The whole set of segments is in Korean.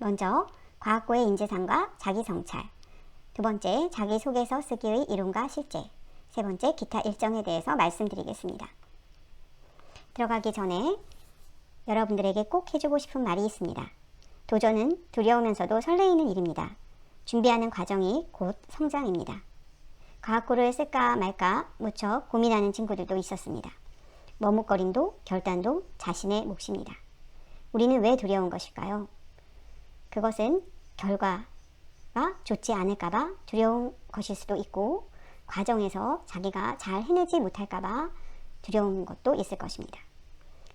먼저 과학고의 인재상과 자기성찰, 두 번째 자기소개서 쓰기의 이론과 실제, 세 번째 기타 일정에 대해서 말씀드리겠습니다. 들어가기 전에 여러분들에게 꼭 해주고 싶은 말이 있습니다. 도전은 두려우면서도 설레이는 일입니다. 준비하는 과정이 곧 성장입니다. 과학고를 쓸까 말까 무척 고민하는 친구들도 있었습니다. 머뭇거림도 결단도 자신의 몫입니다. 우리는 왜 두려운 것일까요? 그것은 결과가 좋지 않을까봐 두려운 것일 수도 있고, 과정에서 자기가 잘 해내지 못할까봐 두려운 것도 있을 것입니다.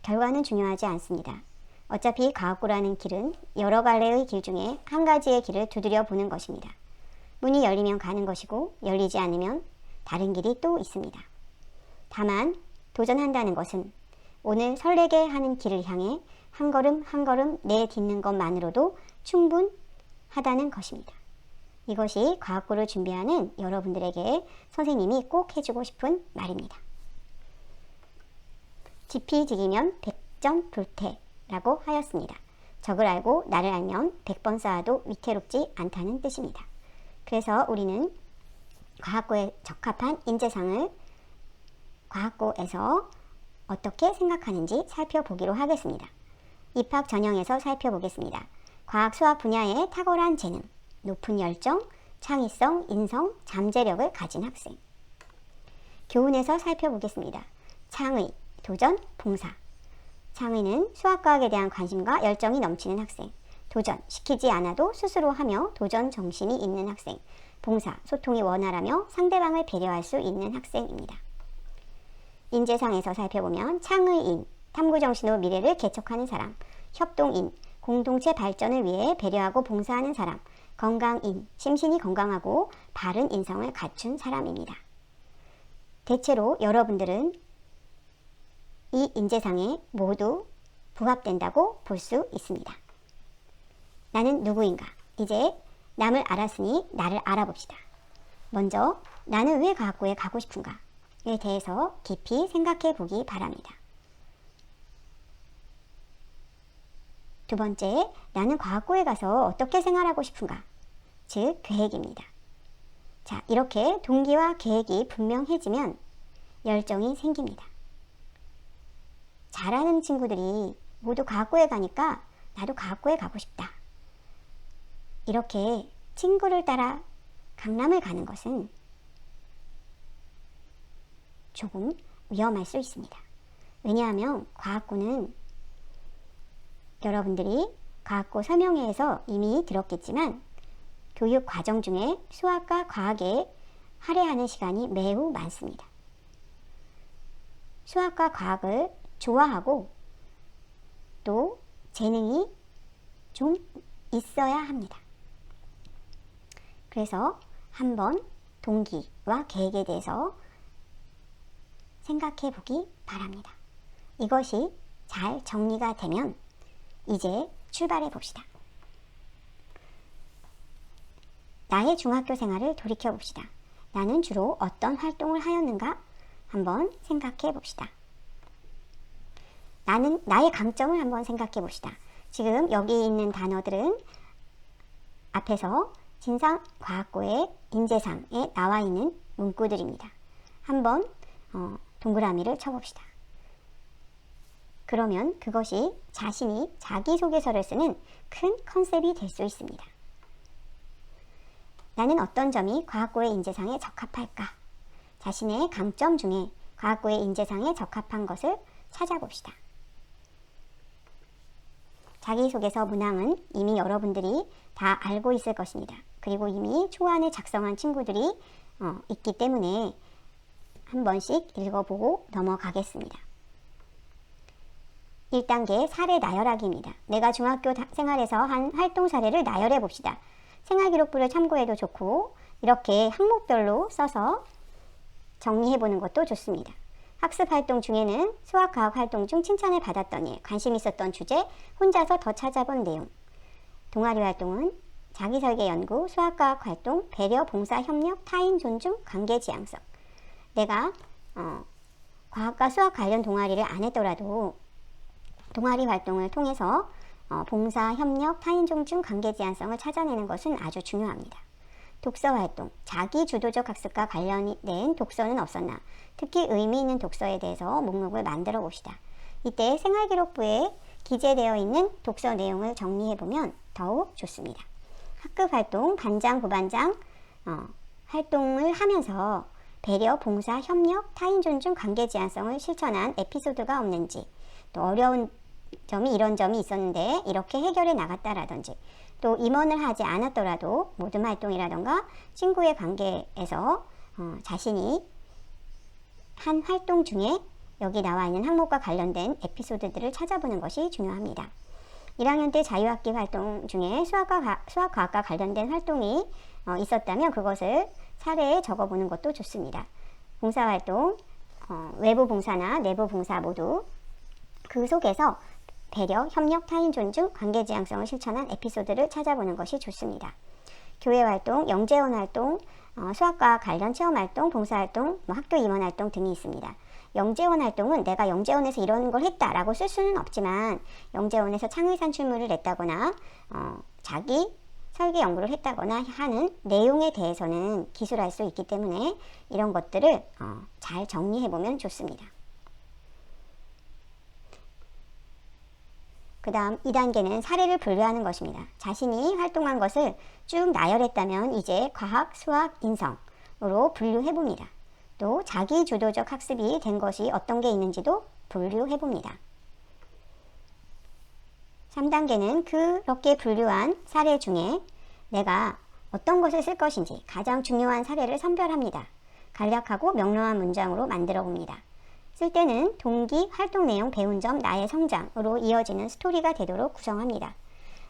결과는 중요하지 않습니다. 어차피 과학고라는 길은 여러 갈래의 길 중에 한 가지의 길을 두드려 보는 것입니다. 문이 열리면 가는 것이고 열리지 않으면 다른 길이 또 있습니다. 다만 도전한다는 것은 오늘 설레게 하는 길을 향해 한 걸음 한 걸음 내딛는 것만으로도 충분하다는 것입니다. 이것이 과학고를 준비하는 여러분들에게 선생님이 꼭 해주고 싶은 말입니다. 지피지기면 백전불태라고 하였습니다. 적을 알고 나를 알면 100번 쌓아도 위태롭지 않다는 뜻입니다. 그래서 우리는 과학고에 적합한 인재상을 과학고에서 어떻게 생각하는지 살펴보기로 하겠습니다. 입학 전형에서 살펴보겠습니다. 과학, 수학 분야에 탁월한 재능, 높은 열정, 창의성, 인성, 잠재력을 가진 학생. 교훈에서 살펴보겠습니다. 창의, 도전, 봉사. 창의는 수학과학에 대한 관심과 열정이 넘치는 학생. 도전, 시키지 않아도 스스로 하며 도전 정신이 있는 학생. 봉사, 소통이 원활하며 상대방을 배려할 수 있는 학생입니다. 인재상에서 살펴보면 창의인, 탐구정신으로 미래를 개척하는 사람. 협동인, 공동체 발전을 위해 배려하고 봉사하는 사람. 건강인, 심신이 건강하고 바른 인성을 갖춘 사람입니다. 대체로 여러분들은 이 인재상에 모두 부합된다고 볼 수 있습니다. 나는 누구인가? 이제 남을 알았으니 나를 알아봅시다. 먼저 나는 왜 과학고에 가고 싶은가에 대해서 깊이 생각해 보기 바랍니다. 두 번째, 나는 과학고에 가서 어떻게 생활하고 싶은가? 즉, 계획입니다. 자, 이렇게 동기와 계획이 분명해지면 열정이 생깁니다. 잘하는 친구들이 모두 과학고에 가니까 나도 과학고에 가고 싶다. 이렇게 친구를 따라 강남을 가는 것은 조금 위험할 수 있습니다. 왜냐하면 과학고는 여러분들이 과학고 설명회에서 이미 들었겠지만 교육 과정 중에 수학과 과학에 할애하는 시간이 매우 많습니다. 수학과 과학을 좋아하고 또 재능이 좀 있어야 합니다. 그래서 한번 동기와 계획에 대해서 생각해 보기 바랍니다. 이것이 잘 정리가 되면 이제 출발해 봅시다. 나의 중학교 생활을 돌이켜 봅시다. 나는 주로 어떤 활동을 하였는가 한번 생각해 봅시다. 나의 강점을 한번 생각해 봅시다. 지금 여기 있는 단어들은 앞에서 진상과학고의 인재상에 나와 있는 문구들입니다. 한번 동그라미를 쳐봅시다. 그러면 그것이 자신이 자기소개서를 쓰는 큰 컨셉이 될 수 있습니다. 나는 어떤 점이 과학고의 인재상에 적합할까? 자신의 강점 중에 과학고의 인재상에 적합한 것을 찾아봅시다. 자기소개서 문항은 이미 여러분들이 다 알고 있을 것입니다. 그리고 이미 초안을 작성한 친구들이 있기 때문에 한 번씩 읽어보고 넘어가겠습니다. 1단계 사례 나열하기입니다. 내가 중학교 생활에서 한 활동 사례를 나열해 봅시다. 생활기록부를 참고해도 좋고 이렇게 항목별로 써서 정리해 보는 것도 좋습니다. 학습활동 중에는 수학과학 활동 중 칭찬을 받았던 일, 관심 있었던 주제, 혼자서 더 찾아본 내용. 동아리 활동은 자기설계 연구, 수학과학 활동, 배려, 봉사, 협력, 타인 존중, 관계 지향성. 내가 과학과 수학 관련 동아리를 안 했더라도 동아리 활동을 통해서 봉사, 협력, 타인종 중 관계 제한성을 찾아내는 것은 아주 중요합니다. 독서 활동, 자기 주도적 학습과 관련된 독서는 없었나? 특히 의미 있는 독서에 대해서 목록을 만들어 봅시다. 이때 생활기록부에 기재되어 있는 독서 내용을 정리해보면 더욱 좋습니다. 학급 활동, 반장, 부반장 활동을 하면서 배려, 봉사, 협력, 타인 존중, 관계 제한성을 실천한 에피소드가 없는지, 또 어려운 점이 이런 점이 있었는데 이렇게 해결해 나갔다라든지, 또 임원을 하지 않았더라도 모둠 활동이라던가 친구의 관계에서 자신이 한 활동 중에 여기 나와 있는 항목과 관련된 에피소드들을 찾아보는 것이 중요합니다. 1학년 때 자유학기 활동 중에 수학과학과 관련된 활동이 있었다면 그것을 사례에 적어보는 것도 좋습니다. 봉사활동, 외부 봉사나 내부 봉사 모두 그 속에서 배려, 협력, 타인 존중, 관계 지향성을 실천한 에피소드를 찾아보는 것이 좋습니다. 교회 활동, 영재원 활동, 수학과 관련 체험 활동, 봉사 활동, 학교 임원 활동 등이 있습니다. 영재원 활동은 내가 영재원에서 이런 걸 했다라고 쓸 수는 없지만 영재원에서 창의 산출물을 냈다거나 자기 설계 연구를 했다거나 하는 내용에 대해서는 기술할 수 있기 때문에 이런 것들을 잘 정리해보면 좋습니다. 그 다음 2단계는 사례를 분류하는 것입니다. 자신이 활동한 것을 쭉 나열했다면 이제 과학, 수학, 인성으로 분류해봅니다. 또 자기 주도적 학습이 된 것이 어떤 게 있는지도 분류해봅니다. 3단계는 그렇게 분류한 사례 중에 내가 어떤 것을 쓸 것인지 가장 중요한 사례를 선별합니다. 간략하고 명료한 문장으로 만들어 봅니다. 쓸 때는 동기, 활동 내용, 배운 점, 나의 성장으로 이어지는 스토리가 되도록 구성합니다.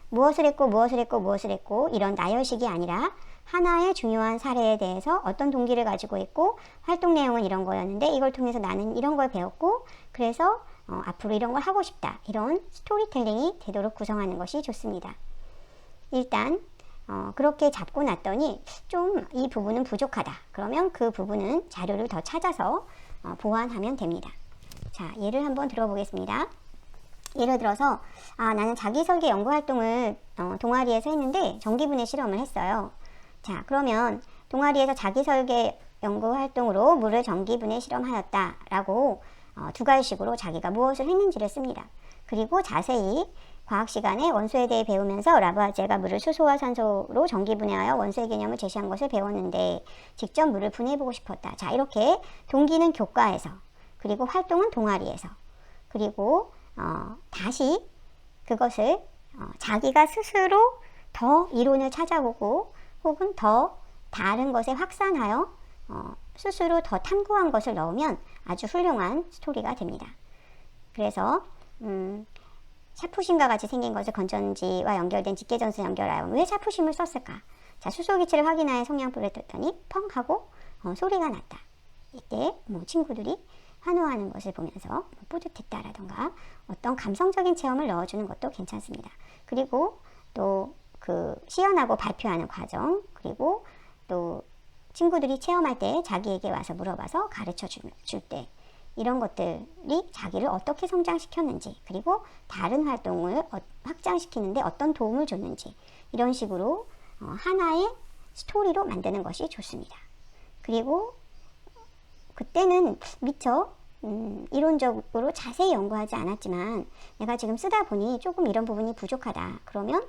무엇을 했고 무엇을 했고 무엇을 했고 이런 나열식이 아니라 하나의 중요한 사례에 대해서 어떤 동기를 가지고 있고 활동 내용은 이런 거였는데 이걸 통해서 나는 이런 걸 배웠고 그래서 앞으로 이런 걸 하고 싶다. 이런 스토리텔링이 되도록 구성하는 것이 좋습니다. 일단 그렇게 잡고 났더니 좀 이 부분은 부족하다. 그러면 그 부분은 자료를 더 찾아서 보완하면 됩니다. 자, 예를 한번 들어보겠습니다. 예를 들어서 나는 자기설계 연구활동을 동아리에서 했는데 전기분해 실험을 했어요. 자, 그러면 동아리에서 자기설계 연구활동으로 물을 전기분해 실험하였다 라고 두 가지식으로 자기가 무엇을 했는지를 씁니다. 그리고 자세히 과학 시간에 원소에 대해 배우면서 라부아제가 물을 수소와 산소로 전기분해하여 원소의 개념을 제시한 것을 배웠는데 직접 물을 분해해보고 싶었다. 자, 이렇게 동기는 교과에서, 그리고 활동은 동아리에서, 그리고 다시 그것을 자기가 스스로 더 이론을 찾아보고 혹은 더 다른 것에 확산하여 스스로 더 탐구한 것을 넣으면 아주 훌륭한 스토리가 됩니다. 그래서 샤프심과 같이 생긴 것을 건전지와 연결된 직계전선 연결하여 왜 샤프심을 썼을까? 자, 수소기체를 확인하여 성냥불을 떴더니 펑 하고 소리가 났다. 이때 친구들이 환호하는 것을 보면서 뿌듯했다라던가 어떤 감성적인 체험을 넣어주는 것도 괜찮습니다. 그리고 또 그 시연하고 발표하는 과정, 그리고 또 친구들이 체험할 때 자기에게 와서 물어봐서 가르쳐 줄 때 이런 것들이 자기를 어떻게 성장시켰는지, 그리고 다른 활동을 확장시키는데 어떤 도움을 줬는지, 이런 식으로 하나의 스토리로 만드는 것이 좋습니다. 그리고 그때는 미처 이론적으로 자세히 연구하지 않았지만 내가 지금 쓰다 보니 조금 이런 부분이 부족하다. 그러면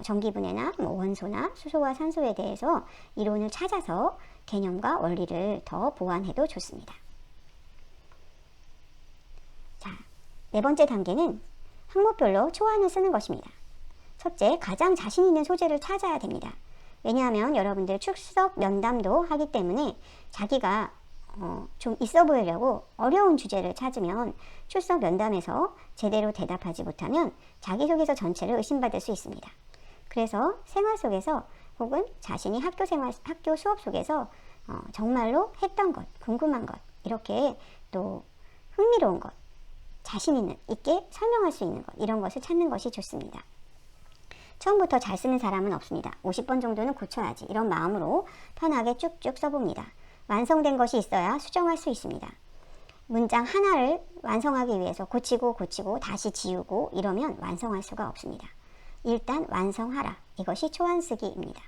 전기분해나 원소나 수소와 산소에 대해서 이론을 찾아서 개념과 원리를 더 보완해도 좋습니다. 자, 네 번째 단계는 항목별로 초안을 쓰는 것입니다. 첫째, 가장 자신 있는 소재를 찾아야 됩니다. 왜냐하면 여러분들 출석 면담도 하기 때문에 자기가 좀 있어 보이려고 어려운 주제를 찾으면 출석 면담에서 제대로 대답하지 못하면 자기소개서 전체를 의심받을 수 있습니다. 그래서 생활 속에서 혹은 자신이 학교 수업 속에서 정말로 했던 것, 궁금한 것, 이렇게 또 흥미로운 것, 자신 있게 설명할 수 있는 것, 이런 것을 찾는 것이 좋습니다. 처음부터 잘 쓰는 사람은 없습니다. 50번 정도는 고쳐야지, 이런 마음으로 편하게 쭉쭉 써봅니다. 완성된 것이 있어야 수정할 수 있습니다. 문장 하나를 완성하기 위해서 고치고 다시 지우고 이러면 완성할 수가 없습니다. 일단 완성하라. 이것이 초안쓰기입니다.